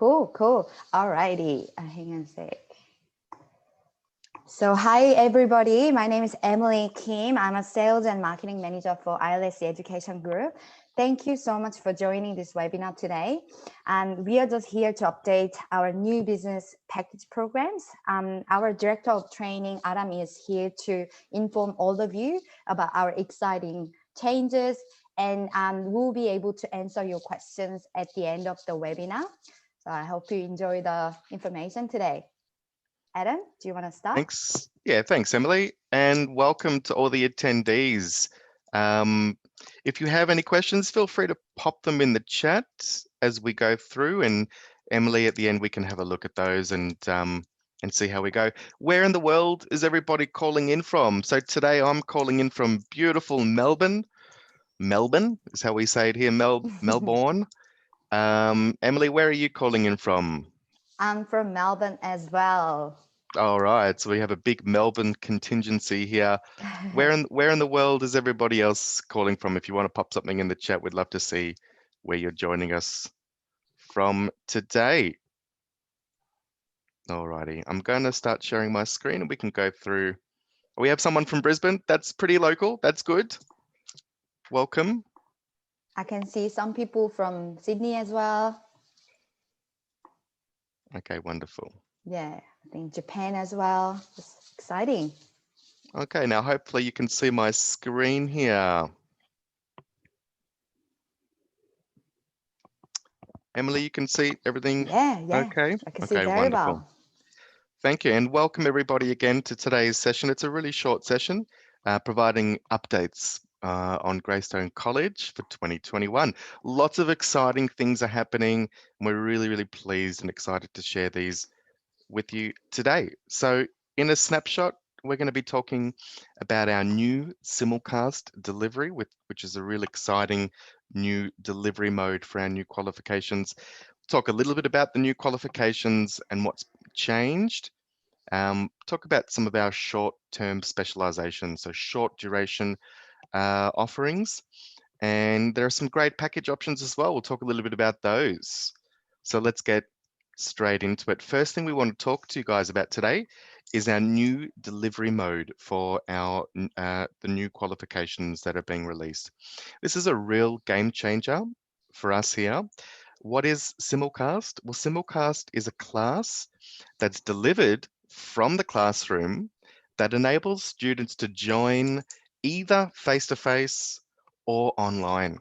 Cool. Alrighty. Hang on a sec. So hi, everybody. My name is Emily Kim. I'm a sales and marketing manager for ILSC Education Group. Thank you so much for joining this webinar today. And we are just here to update our new business package programs. Our director of training, Adam, is here to inform all of you about our exciting changes, and we'll be able to answer your questions at the end of the webinar. So I hope you enjoy the information today. Adam, do you want to start? Thanks. Yeah, thanks, Emily. And welcome to all the attendees. If you have any questions, feel free to pop them in the chat as we go through. And Emily, at the end, we can have a look at those and see how we go. Where in the world is everybody calling in from? So today I'm calling in from beautiful Melbourne. Melbourne is how we say it here, Melbourne. Emily, where are you calling in from? I'm from Melbourne as well. All right, so we have a big Melbourne contingency here. Where in the world is everybody else calling from? If you want to pop something in the chat, we'd love to see where you're joining us from today. All righty, I'm going to start sharing my screen and we can go through. We have someone from Brisbane. That's pretty local. That's good. Welcome. I can see some people from Sydney as well. Okay, wonderful. Yeah, I think Japan as well. It's exciting. Okay, now hopefully you can see my screen here. Emily, you can see everything? Yeah. Okay. I can see very wonderful. well. Thank you, and welcome everybody again to today's session. It's a really short session, providing updates on Greystone College for 2021. Lots of exciting things are happening, and we're really pleased and excited to share these with you today. So in a snapshot, we're going to be talking about our new simulcast delivery, which is a real exciting new delivery mode for our new qualifications. Talk a little bit about the new qualifications and what's changed. Talk about some of our short-term specializations, so short duration offerings. And there are some great package options as well. We'll talk a little bit about those. So let's get straight into it. First thing we want to talk to you guys about today is our new delivery mode for our the new qualifications that are being released. This is a real game changer for us here. What is simulcast? Well, simulcast is a class that's delivered from the classroom that enables students to join either face-to-face or online.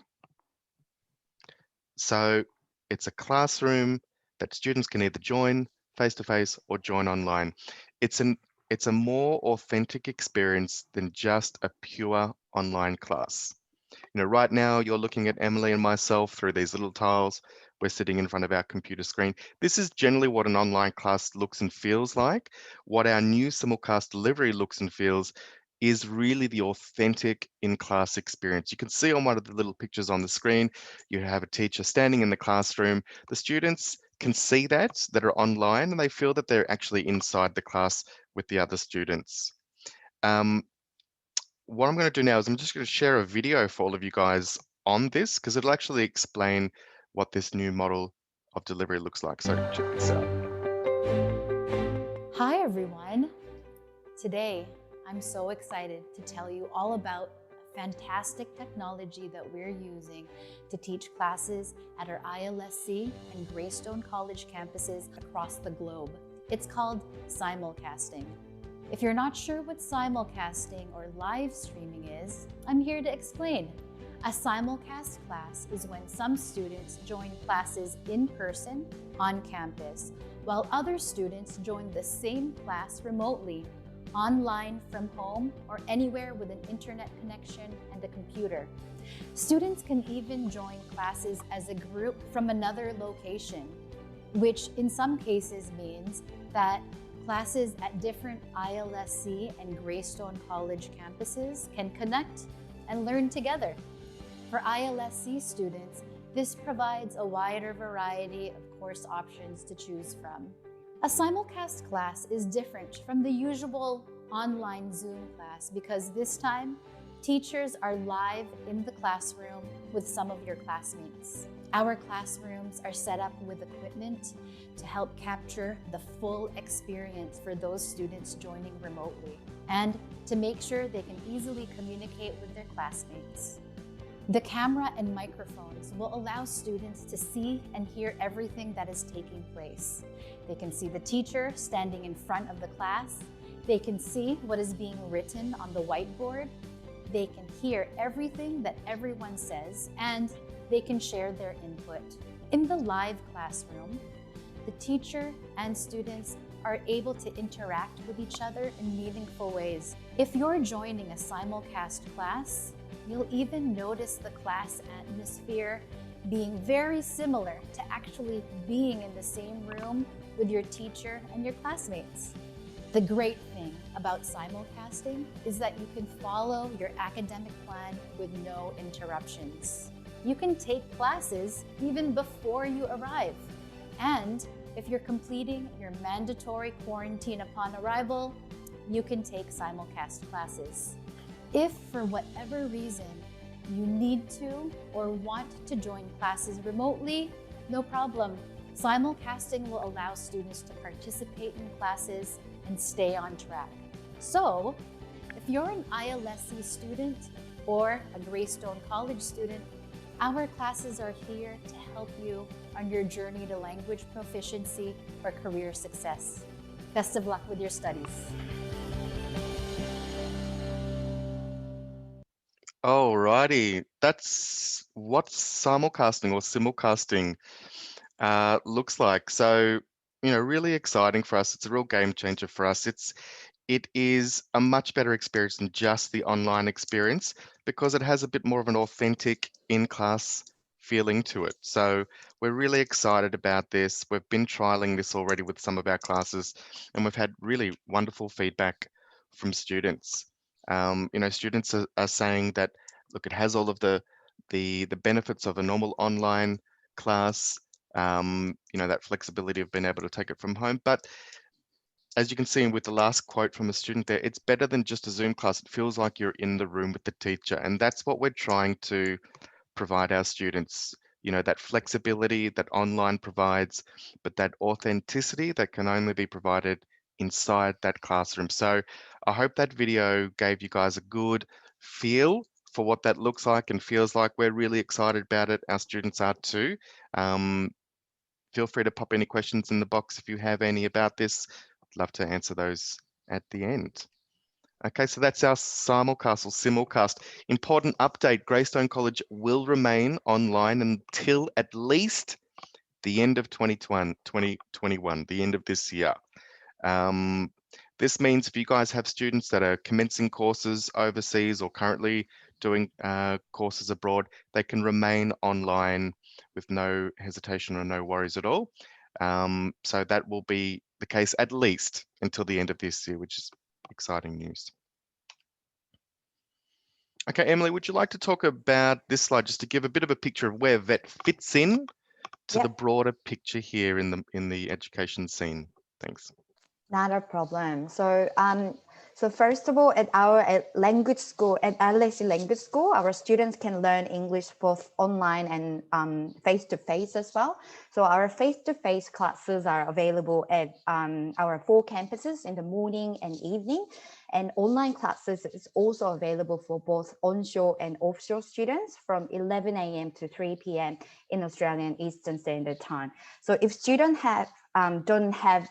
So it's a classroom that students can either join face-to-face or join online. It's a more authentic experience than just a pure online class. You know, right now you're looking at Emily and myself through these little tiles. We're sitting in front of our computer screen. This is generally what an online class looks and feels like. What our new simulcast delivery looks and feels is really the authentic in-class experience. You can see on one of the little pictures on the screen, you have a teacher standing in the classroom. The students can see that are online, and they feel that they're actually inside the class with the other students. What I'm going to do now is I'm just going to share a video for all of you guys on this, because it'll actually explain what this new model of delivery looks like. So check this out. Hi everyone. Today, I'm so excited to tell you all about a fantastic technology that we're using to teach classes at our ILSC and Greystone College campuses across the globe. It's called simulcasting. If you're not sure what simulcasting or live streaming is, I'm here to explain. A simulcast class is when some students join classes in person on campus, while other students join the same class remotely, online from home or anywhere with an internet connection and a computer. Students can even join classes as a group from another location, which in some cases means that classes at different ILSC and Greystone College campuses can connect and learn together. For ILSC students, this provides a wider variety of course options to choose from. A simulcast class is different from the usual online Zoom class because this time, teachers are live in the classroom with some of your classmates. Our classrooms are set up with equipment to help capture the full experience for those students joining remotely and to make sure they can easily communicate with their classmates. The camera and microphones will allow students to see and hear everything that is taking place. They can see the teacher standing in front of the class. They can see what is being written on the whiteboard. They can hear everything that everyone says, and they can share their input. In the live classroom, the teacher and students are able to interact with each other in meaningful ways. If you're joining a simulcast class, you'll even notice the class atmosphere being very similar to actually being in the same room with your teacher and your classmates. The great thing about simulcasting is that you can follow your academic plan with no interruptions. You can take classes even before you arrive. And if you're completing your mandatory quarantine upon arrival, you can take simulcast classes. If for whatever reason you need to or want to join classes remotely, no problem. Simulcasting will allow students to participate in classes and stay on track. So, if you're an ILSC student or a Greystone College student, our classes are here to help you on your journey to language proficiency or career success. Best of luck with your studies. Alrighty, that's what simulcasting or simulcasting looks like. So, really exciting for us. It's a real game changer for us. It is a much better experience than just the online experience because it has a bit more of an authentic in-class feeling to it. So we're really excited about this. We've been trialing this already with some of our classes, and we've had really wonderful feedback from students. Students are saying that, look, it has all of the benefits of a normal online class, that flexibility of being able to take it from home. But as you can see with the last quote from a student there, it's better than just a Zoom class. It feels like you're in the room with the teacher. And that's what we're trying to provide our students, that flexibility that online provides, but that authenticity that can only be provided inside that classroom. So I hope that video gave you guys a good feel for what that looks like and feels like. We're really excited about it. Our students are too. Feel free to pop any questions in the box if you have any about this. I'd love to answer those at the end. Okay, so that's our simulcast or simulcast. Important update, Greystone College will remain online until at least the end of 2021, the end of this year. This means if you guys have students that are commencing courses overseas or currently doing courses abroad, they can remain online with no hesitation or no worries at all. So that will be the case at least until the end of this year, which is exciting news. Okay, Emily, would you like to talk about this slide just to give a bit of a picture of where VET fits in to the broader picture here in the education scene? Thanks. Not a problem. So first of all, at our language school, at LSE Language School, our students can learn English both online and face-to-face as well. So our face-to-face classes are available at our 4 campuses in the morning and evening. And online classes is also available for both onshore and offshore students from 11 a.m. to 3 p.m. in Australian Eastern Standard Time. So if students don't have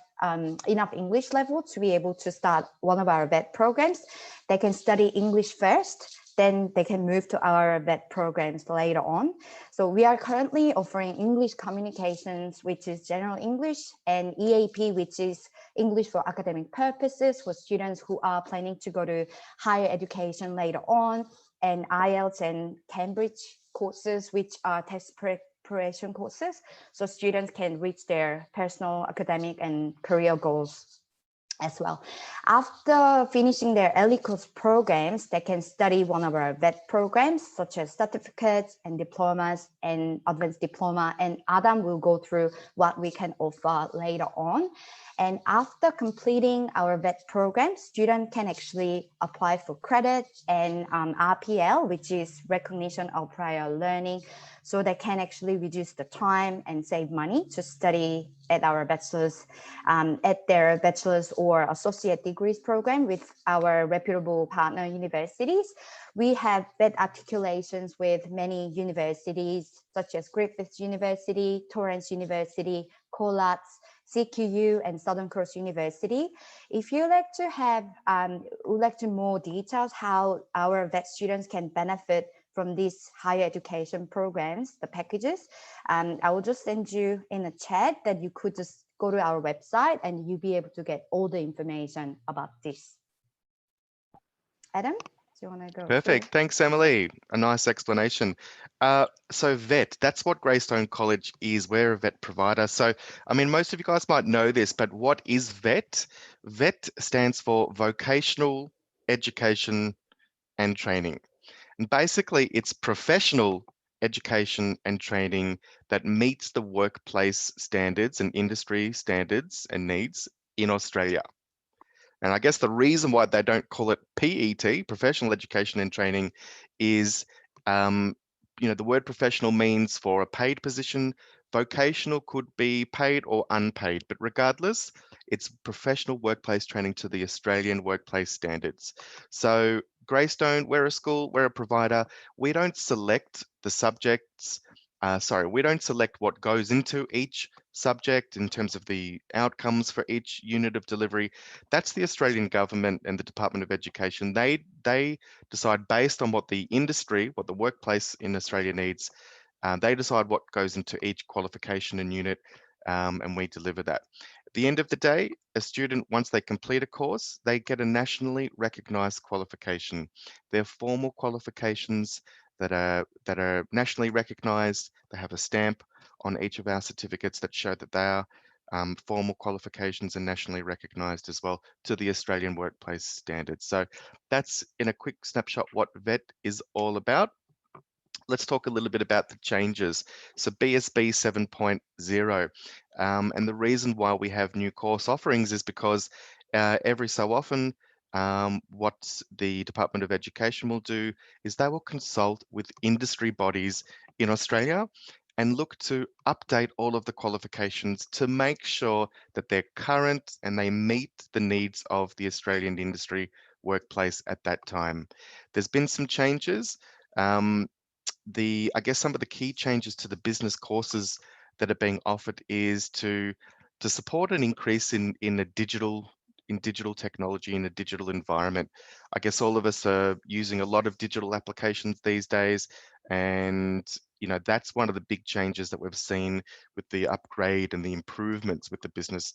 enough English level to be able to start one of our VET programs, they can study English first, then they can move to our VET programs later on. So we are currently offering English communications, which is general English, and EAP, which is English for academic purposes for students who are planning to go to higher education later on, and IELTS and Cambridge courses, which are test preparation courses, so students can reach their personal, academic, and career goals. as well. After finishing their early course programs, they can study one of our vet programs, such as certificates and diplomas and advanced diploma. And Adam will go through what we can offer later on. And after completing our vet program, students can actually apply for credit and RPL, which is recognition of prior learning. So they can actually reduce the time and save money to study at our bachelor's, at their bachelor's or associate degrees program with our reputable partner universities. We have vet articulations with many universities, such as Griffith University, Torrance University, Collatz, CQU, and Southern Cross University. If you like to have, would like to more details how our vet students can benefit from these higher education programs, the packages, I will just send you in a chat that you could just go to our website and you'll be able to get all the information about this. Adam, do you want to go? Perfect. through? Thanks, Emily. A nice explanation. So vet, that's what Greystone College is. We're a vet provider. So, I mean, most of you guys might know this, but what is vet? Vet stands for Vocational Education and Training. And basically, it's professional education and training that meets the workplace standards and industry standards and needs in Australia. And I guess the reason why they don't call it PET, professional education and training, is, the word professional means for a paid position. Vocational could be paid or unpaid, but regardless, it's professional workplace training to the Australian workplace standards. So Greystone, we're a school, we're a provider. We don't select the subjects. We don't select what goes into each subject in terms of the outcomes for each unit of delivery. That's the Australian government and the Department of Education. They decide based on what the industry, what the workplace in Australia needs. They decide what goes into each qualification and unit, and we deliver that. At the end of the day, a student, once they complete a course, they get a nationally recognised qualification. They're formal qualifications that are nationally recognised. They have a stamp on each of our certificates that show that they are formal qualifications and nationally recognised as well to the Australian workplace standards. So that's in a quick snapshot what VET is all about. Let's talk a little bit about the changes. So BSB 7.0, and the reason why we have new course offerings is because every so often, what the Department of Education will do is they will consult with industry bodies in Australia and look to update all of the qualifications to make sure that they're current and they meet the needs of the Australian industry workplace at that time. There's been some changes. I guess some of the key changes to the business courses that are being offered is to support an increase in digital technology in a digital environment. I guess all of us are using a lot of digital applications these days, and that's one of the big changes that we've seen with the upgrade and the improvements with the business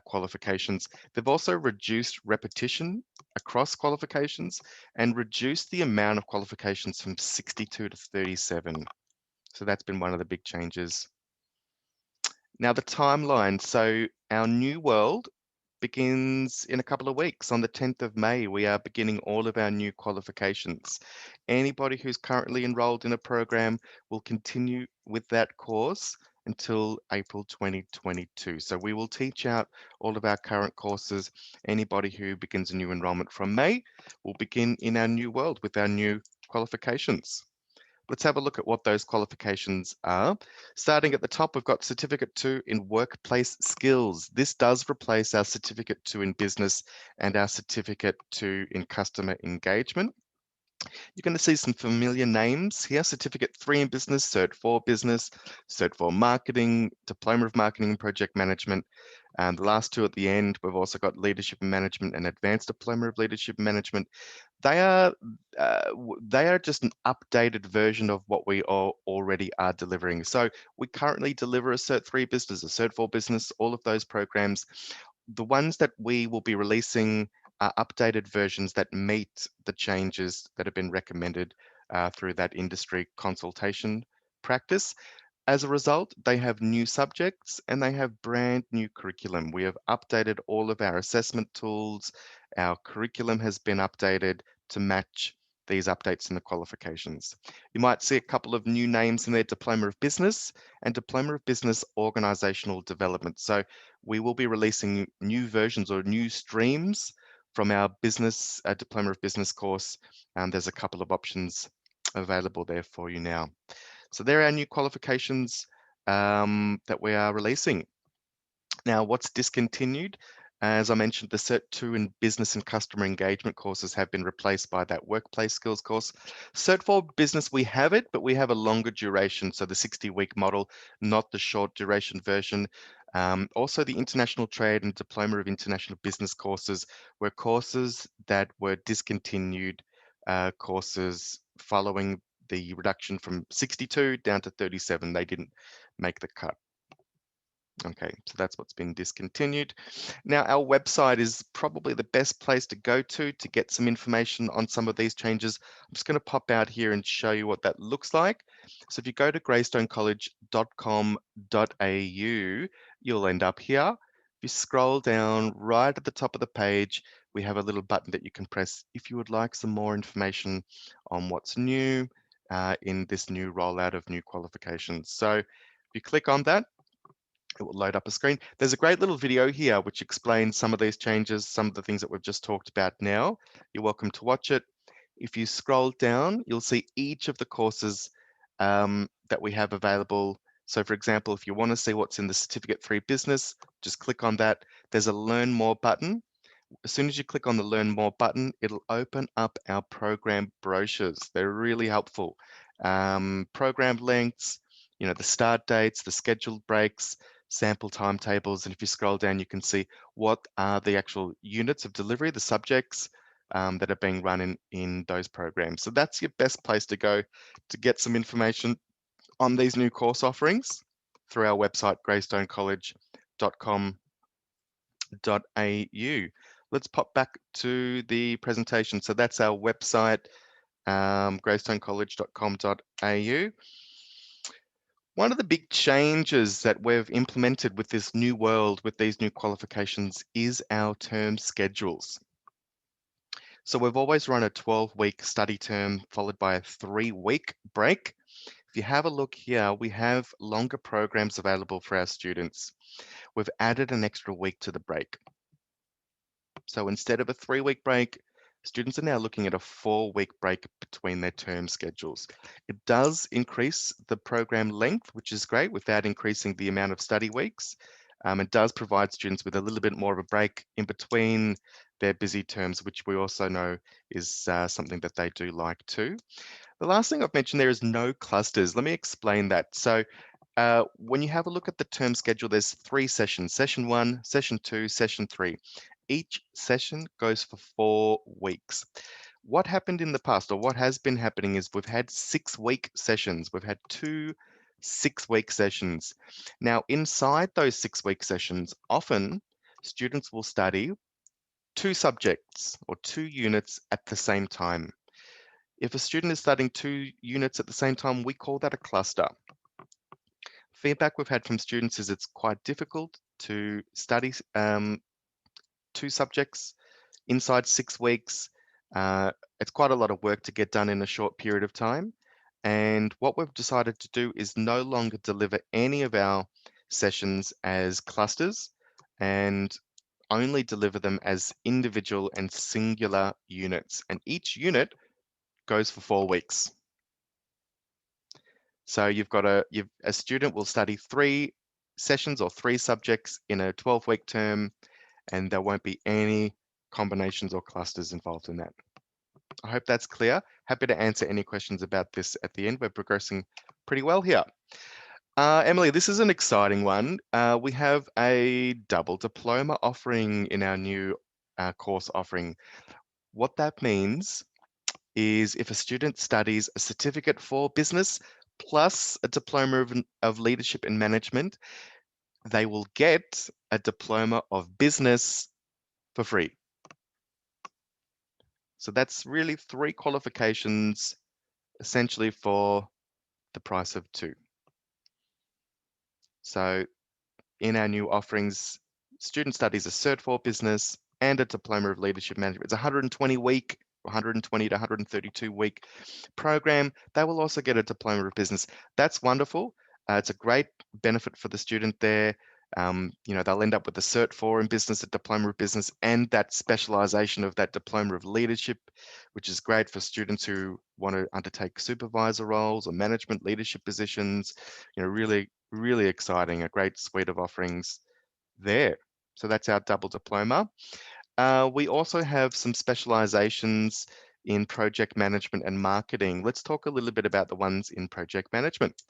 qualifications. They've also reduced repetition across qualifications and reduced the amount of qualifications from 62 to 37. So that's been one of the big changes. Now the timeline. So our new world begins in a couple of weeks. On the 10th of May, we are beginning all of our new qualifications. Anybody who's currently enrolled in a program will continue with that course until April 2022. So we will teach out all of our current courses. Anybody who begins a new enrollment from May will begin in our new world with our new qualifications. Let's have a look at what those qualifications are. Starting at the top, we've got Certificate 2 in Workplace Skills. This does replace our Certificate 2 in Business and our Certificate 2 in Customer Engagement. You're going to see some familiar names here. Certificate 3 in Business, Cert 4 Business, Cert 4 Marketing, Diploma of Marketing and Project Management. And the last two at the end, we've also got Leadership and Management and Advanced Diploma of Leadership and Management. They are just an updated version of what we already are delivering. So we currently deliver a Cert 3 Business, a Cert 4 Business, all of those programs. The ones that we will be releasing are updated versions that meet the changes that have been recommended through that industry consultation practice. As a result, they have new subjects and they have brand new curriculum. We have updated all of our assessment tools. Our curriculum has been updated to match these updates in the qualifications. You might see a couple of new names in there: Diploma of Business and Diploma of Business Organizational Development. So we will be releasing new versions or new streams from our business Diploma of Business course. There's a couple of options available there for you now. So there are our new qualifications that we are releasing. Now, what's discontinued? As I mentioned, the Cert 2 in Business and Customer Engagement courses have been replaced by that Workplace Skills course. Cert 4 Business, we have it, but we have a longer duration, so the 60-week model, not the short duration version. Also, the International Trade and Diploma of International Business courses were courses that were discontinued courses following the reduction from 62 down to 37. They didn't make the cut. Okay, so that's what's been discontinued. Now, our website is probably the best place to go to get some information on some of these changes. I'm just going to pop out here and show you what that looks like. So if you go to greystonecollege.com.au, you'll end up here. If you scroll down right at the top of the page, we have a little button that you can press if you would like some more information on what's new in this new rollout of new qualifications. So if you click on that, it will load up a screen. There's a great little video here which explains some of these changes, some of the things that we've just talked about now. You're welcome to watch it. If you scroll down, you'll see each of the courses that we have available. So for example, if you want to see what's in the Certificate 3 Business, just click on that. There's a Learn More button. As soon as you click on the Learn More button, it'll open up our program brochures. They're really helpful. Program lengths, the start dates, the scheduled breaks, sample timetables, and if you scroll down, you can see what are the actual units of delivery, the subjects that are being run in those programs. So that's your best place to go to get some information on these new course offerings through our website, greystonecollege.com.au. Let's pop back to the presentation. So that's our website, greystonecollege.com.au. One of the big changes that we've implemented with this new world, with these new qualifications, is our term schedules. So we've always run a 12-week study term followed by a 3-week break. If you have a look here, we have longer programs available for our students. We've added an extra week to the break. So instead of a 3-week break, students are now looking at a 4-week break between their term schedules. It does increase the program length, which is great, without increasing the amount of study weeks. It does provide students with a little bit more of a break in between their busy terms, which we also know is something that they do like too. The last thing I've mentioned there is no clusters. Let me explain that. So when you have a look at the term schedule, there's 3 sessions: session 1, session 2, session 3. Each session goes for 4 weeks. What happened in the past, or what has been happening, is we've had 6-week sessions. We've had 2 6-week sessions. Now, inside those 6-week sessions, often students will study 2 subjects or 2 units at the same time. If a student is studying 2 units at the same time, we call that a cluster. Feedback we've had from students is it's quite difficult to study 2 subjects inside 6 weeks. It's quite a lot of work to get done in a short period of time. And what we've decided to do is no longer deliver any of our sessions as clusters and only deliver them as individual and singular units. And each unit goes for 4 weeks. So a student will study 3 sessions or 3 subjects in a 12-week term, and there won't be any combinations or clusters involved in that. I hope that's clear. Happy to answer any questions about this at the end. We're progressing pretty well here. Emily, this is an exciting one. We have a double diploma offering in our new course offering. What that means is if a student studies a certificate for business plus a diploma of leadership and management, they will get a diploma of business for free. So that's really 3 qualifications essentially for the price of 2. So in our new offerings, student studies a Cert 4 business and a Diploma of Leadership Management. It's a 120-week, 120 to 132-week program. They will also get a Diploma of Business. That's wonderful. It's a great benefit for the student there. They'll end up with a Cert 4 in business, a Diploma of Business, and that specialization of that Diploma of Leadership, which is great for students who want to undertake supervisor roles or management leadership positions. Really, really exciting, a great suite of offerings there. So that's our double diploma. We also have some specializations in project management and marketing. Let's talk a little bit about the ones in project management.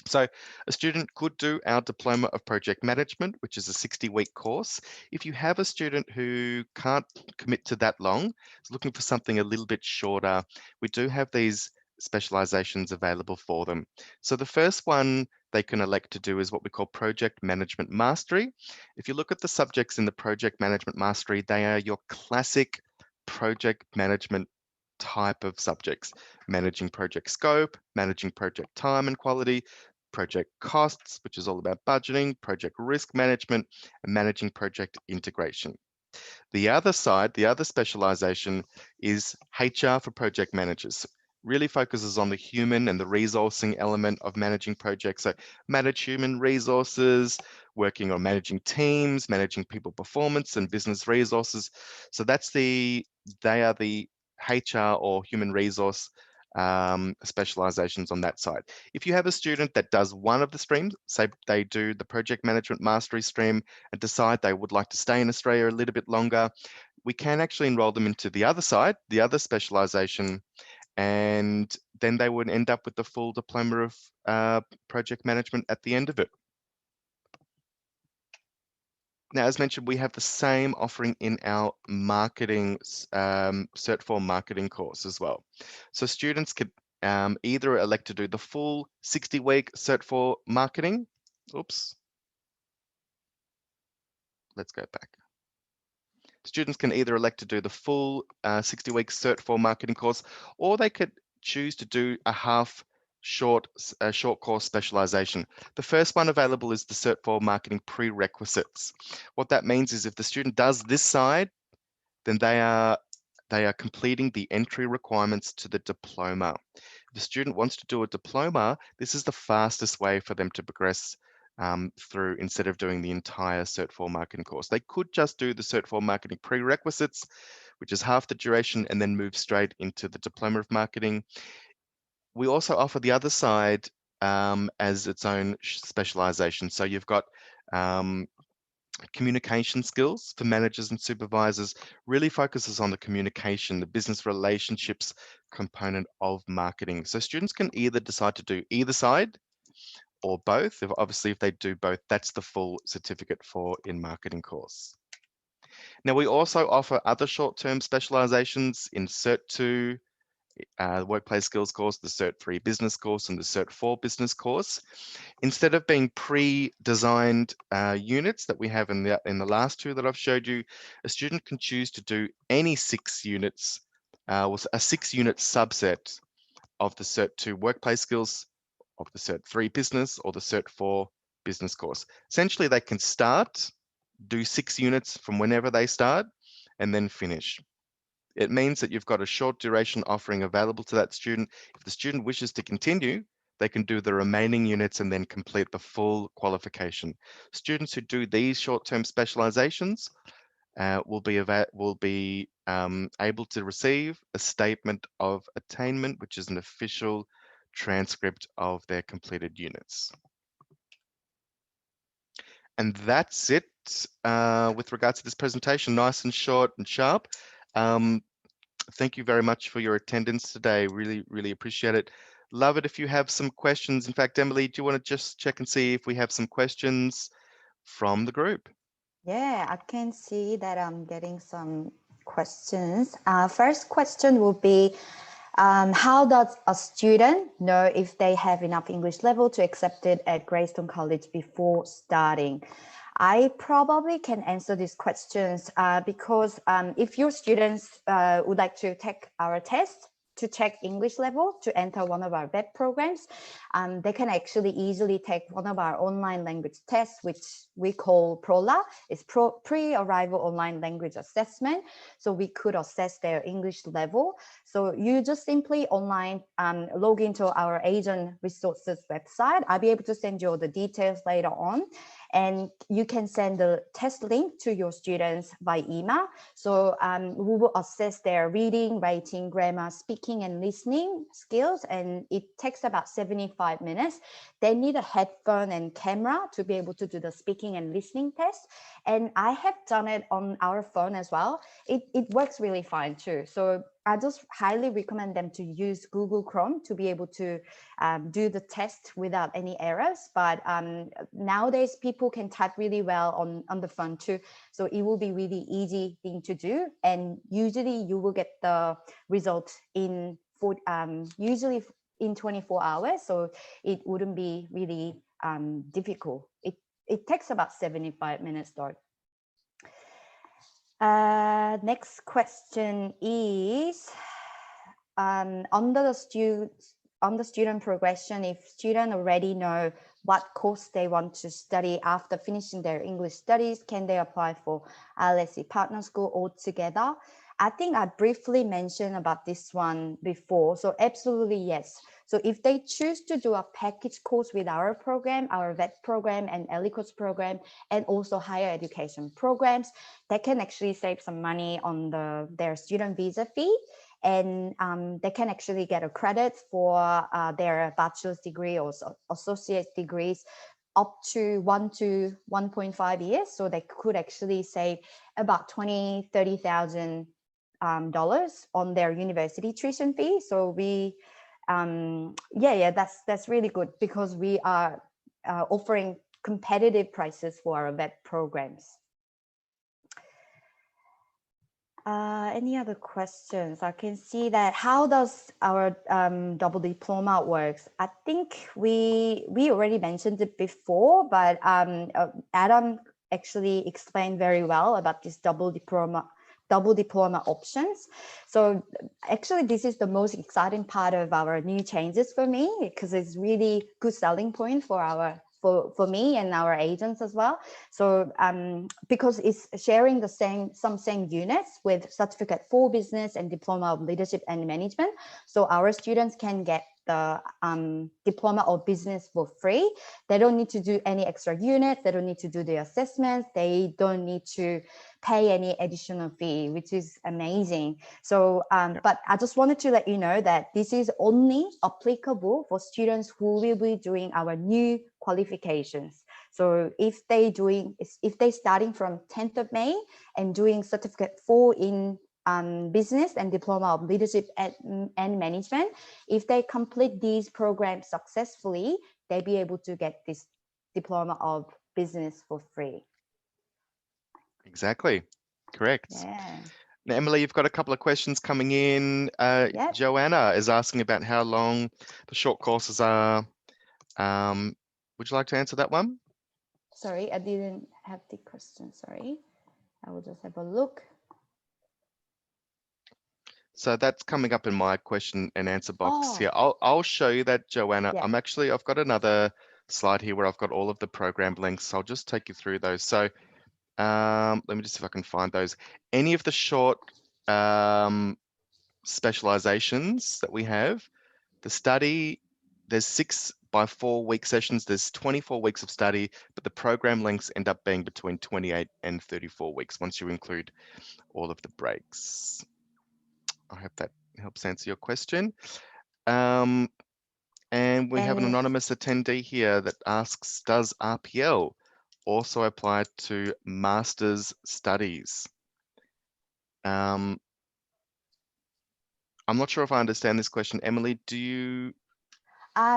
So a student could do our Diploma of Project Management, which is a 60-week course. If you have a student who can't commit to that long, is looking for something a little bit shorter, we do have these specializations available for them. So the first one they can elect to do is what we call Project Management Mastery. If you look at the subjects in the Project Management Mastery, they are your classic project management type of subjects: managing project scope, managing project time and quality, project costs, which is all about budgeting, project risk management, and managing project integration. The other side, the other specialization, is HR for project managers. Really focuses on the human and the resourcing element of managing projects. So manage human resources, working on managing teams, managing people performance and business resources. So they are the HR or human resource specializations on that side. If you have a student that does one of the streams, say they do the project management mastery stream and decide they would like to stay in Australia a little bit longer, we can actually enroll them into the other side, the other specialization, and then they would end up with the full diploma of project management at the end of it. Now, as mentioned, we have the same offering in our marketing Cert 4 marketing course as well. So students could either elect to do the full 60-week Cert 4 marketing. Oops. Let's go back. Students can either elect to do the full 60-week Cert 4 marketing course, or they could choose to do a short course specialization. The first one available is the Cert 4 marketing prerequisites. What that means is if the student does this side, then they are completing the entry requirements to the diploma. If the student wants to do a diploma, this is the fastest way for them to progress through, instead of doing the entire Cert 4 marketing course. They could just do the Cert 4 marketing prerequisites, which is half the duration, and then move straight into the Diploma of Marketing. We also offer the other side as its own specialization. So you've got communication skills for managers and supervisors, really focuses on the communication, the business relationships component of marketing. So students can either decide to do either side or both. Obviously, if they do both, that's the full certificate for in marketing course. Now, we also offer other short-term specializations in Cert 2, Workplace Skills course, the Cert 3 Business course, and the Cert 4 Business course. Instead of being pre-designed units that we have in the last two that I've showed you, a student can choose to do any 6 units, a 6-unit subset of the Cert 2 Workplace Skills, of the Cert 3 Business, or the Cert 4 Business course. Essentially, they can do 6 units from whenever they start, and then finish. It means that you've got a short duration offering available to that student. If the student wishes to continue, they can do the remaining units and then complete the full qualification. Students who do these short-term specializations will be able to receive a statement of attainment, which is an official transcript of their completed units. And that's it with regards to this presentation, nice and short and sharp. Thank you very much for your attendance today. Really, really appreciate it. Love it if you have some questions. In fact, Emily, do you want to just check and see if we have some questions from the group? Yeah, I can see that I'm getting some questions. First question will be, how does a student know if they have enough English level to accept it at Greystone College before starting? I probably can answer these questions because if your students would like to take our test, to check English level to enter one of our VET programs, they can actually easily take one of our online language tests, which we call PROLA. It's pre-arrival online language assessment. So we could assess their English level. So you just simply online log into our Asian resources website. I'll be able to send you all the details later on. And you can send the test link to your students by email. So we will assess their reading, writing, grammar, speaking, and listening skills. And it takes about 75 minutes. They need a headphone and camera to be able to do the speaking and listening test. And I have done it on our phone as well. It works really fine too. So I just highly recommend them to use Google Chrome to be able to do the test without any errors. But nowadays, people can type really well on the phone too. So it will be really easy thing to do. And usually you will get the result in usually in 24 hours. So it wouldn't be really difficult. It takes about 75 minutes though. Next question is under the student progression, if students already know what course they want to study after finishing their English studies, can they apply for ILSC partner school altogether? I think I briefly mentioned about this one before. So absolutely yes. So if they choose to do a package course with our program, our VET program and ELICOS program, and also higher education programs, they can actually save some money on their student visa fee. And they can actually get a credit for their bachelor's degree or associate degrees up to 1 to 1.5 years. So they could actually save about $20,000-$30,000 on their university tuition fee. So we, that's really good because we are offering competitive prices for our VET programs. Any other questions? I can see that. How does our double diploma works? I think we already mentioned it before, but Adam actually explained very well about this double diploma options. So actually, this is the most exciting part of our new changes for me because it's really good selling point for for me and our agents as well. So because it's sharing the same units with certificate for business and diploma of leadership and management. So our students can get the diploma of business for free. They don't need to do any extra units. They don't need to do the assessments. They don't need to pay any additional fee, which is amazing. So, but I just wanted to let you know that this is only applicable for students who will be doing our new qualifications. So if they starting from 10th of May and doing certificate 4 in business and diploma of leadership and management, if they complete these programs successfully, they'll be able to get this diploma of business for free. Exactly. Correct. Yeah. Now, Emily, you've got a couple of questions coming in. Yep. Joanna is asking about how long the short courses are. Would you like to answer that one? Sorry, I didn't have the question. Sorry. I will just have a look. So that's coming up in my question and answer box here. I'll show you that, Joanna. Yeah. I've got another slide here where I've got all of the program links. So I'll just take you through those. So let me just see if I can find those. Any of the short specializations that we have, the study, there's 6 by 4 week sessions. There's 24 weeks of study, but the program lengths end up being between 28 and 34 weeks once you include all of the breaks. I hope that helps answer your question. And we have an anonymous attendee here that asks, does RPL also apply to master's studies? I'm not sure if I understand this question. Emily, do you?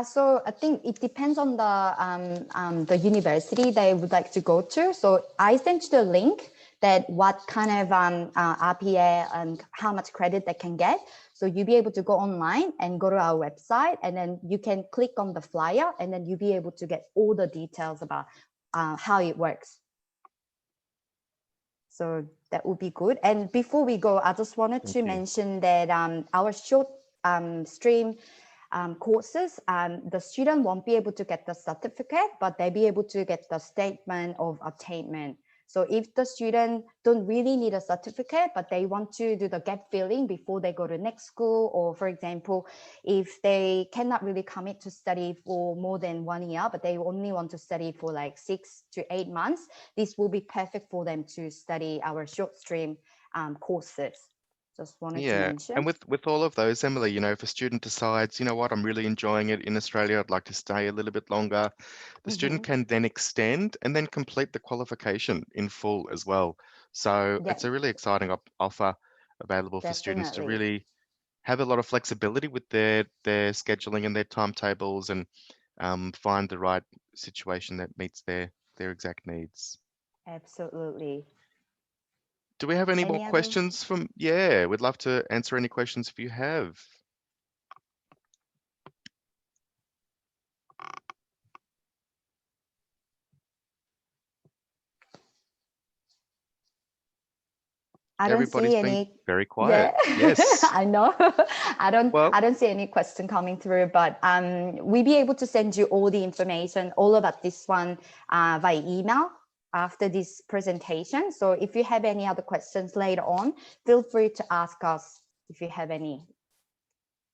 So I think it depends on the university they would like to go to. So I sent you the link that what kind of RPA and how much credit they can get. So you'll be able to go online and go to our website, and then you can click on the flyer, and then you'll be able to get all the details about how it works. So that would be good. And before we go, I just wanted to mention that our short stream courses, the student won't be able to get the certificate, but they'll be able to get the statement of attainment. So if the student don't really need a certificate, but they want to do the gap filling before they go to next school, or for example, if they cannot really commit to study for more than 1 year, but they only want to study for like 6 to 8 months, this will be perfect for them to study our short stream courses. Just wanted to mention. And with all of those, Emily, you know, if a student decides, you know what, I'm really enjoying it in Australia, I'd like to stay a little bit longer, the student can then extend and then complete the qualification in full as well. So it's a really exciting offer available for students to really have a lot of flexibility with their scheduling and their timetables, and find the right situation that meets their exact needs. Absolutely. Do we have any more questions from? Yeah, we'd love to answer any questions if you have. I don't see any. Very quiet. Yeah. Yes. I know. I don't see any question coming through, but we'll be able to send you all the information, all about this one via email after this presentation. So if you have any other questions later on, feel free to ask us if you have any.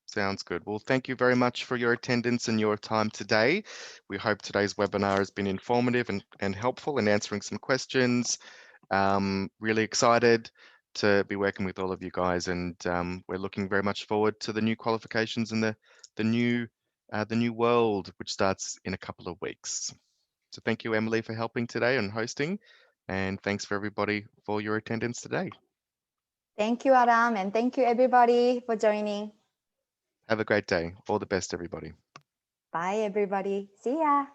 Sounds good. Well, thank you very much for your attendance and your time today. We hope today's webinar has been informative and helpful in answering some questions. Really excited to be working with all of you guys, and we're looking very much forward to the new qualifications and the new world, which starts in a couple of weeks. So thank you, Emily, for helping today and hosting, and thanks for everybody for your attendance today. Thank you, Adam, and thank you everybody for joining. Have a great day. All the best, everybody. Bye, everybody. See ya.